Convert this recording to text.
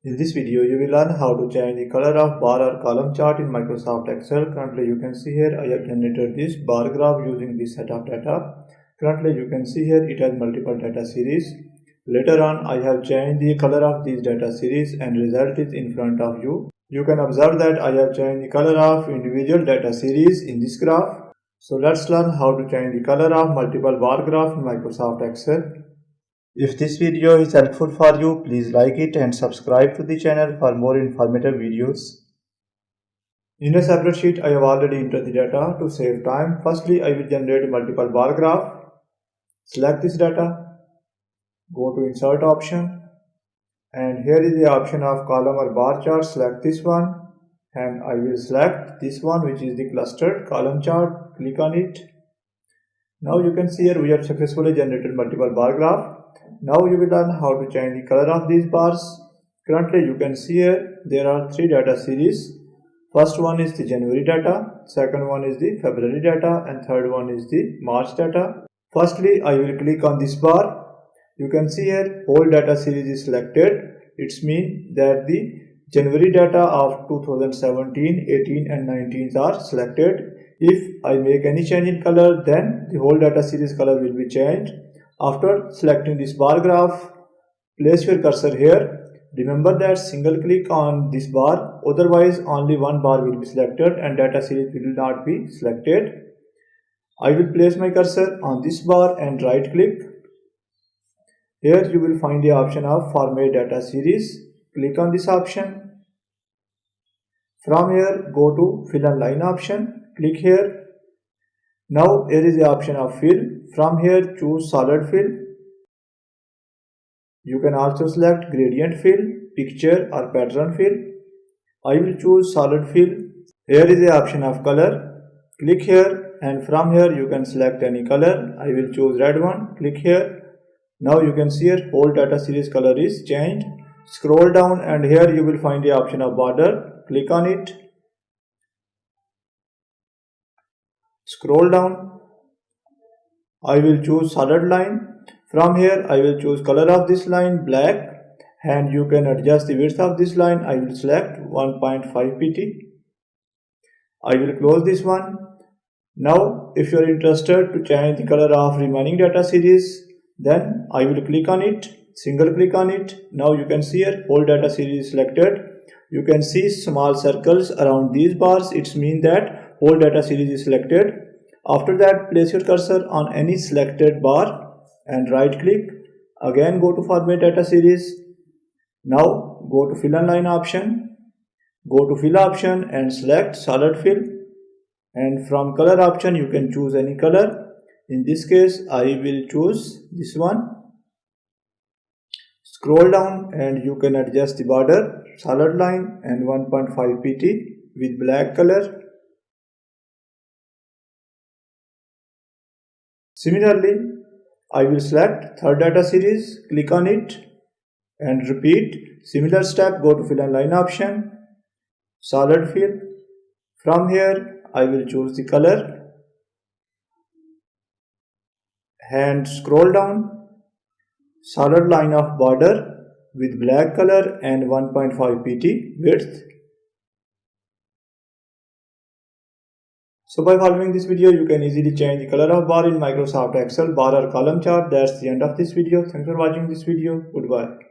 In this video, you will learn how to change the color of bar or column chart in Microsoft Excel. Currently, you can see here I have generated this bar graph using this set of data. Currently, you can see here it has multiple data series. Later on, I have changed the color of these data series and result is in front of you. You can observe that I have changed the color of individual data series in this graph. So let's learn how to change the color of multiple bar graph in Microsoft Excel. If this video is helpful for you, please like it and subscribe to the channel for more informative videos. In a separate sheet, I have already entered the data. To save time, firstly I will generate multiple bar graph. Select this data, go to insert option, and here is the option of column or bar chart. Select this one and I will select this one, which is the clustered column chart. Click on it. Now you can see here we have successfully generated multiple bar graph. Now you will learn how to change the color of these bars. Currently you can see here there are three data series. First one is the January data, second one is the February data, and third one is the March data. Firstly I will click on this bar. You can see here whole data series is selected. It means that the January data of 2017, 18 and 19 are selected. If I make any change in color, then the whole data series color will be changed. After selecting this bar graph, place your cursor here. Remember that single click on this bar, otherwise only one bar will be selected and data series will not be selected. I will place my cursor on this bar and right click. Here you will find the option of format data series. Click on this option. From here go to fill and line option. Click here. Now here is the option of fill. From here choose solid fill. You can also select gradient fill, picture or pattern fill. I will choose solid fill. Here is the option of color. Click here and from here you can select any color. I will choose red one. Click here. Now you can see here whole data series color is changed. Scroll down and here you will find the option of border. Click on it. Scroll down. I will choose solid line. From here I will choose color of this line black and you can adjust the width of this line. I will select 1.5 pt. I will close this one. Now if you are interested to change the color of remaining data series, then I will click on it, single click on it. Now you can see here whole data series is selected. You can see small circles around these bars. It means that whole data series is selected. After that, place your cursor on any selected bar and right click. Again go to format data series. Now go to fill and line option. Go to fill option and select solid fill. And from color option you can choose any color. In this case I will choose this one. Scroll down and you can adjust the border, solid line and 1.5 pt with black color. Similarly, I will select third data series, click on it and repeat. Similar step, go to fill and line option, solid fill. From here, I will choose the color and scroll down, solid line of border with black color and 1.5 pt width. So by following this video, you can easily change the color of bar in Microsoft Excel, bar or column chart. That's the end of this video. Thanks for watching this video. Goodbye.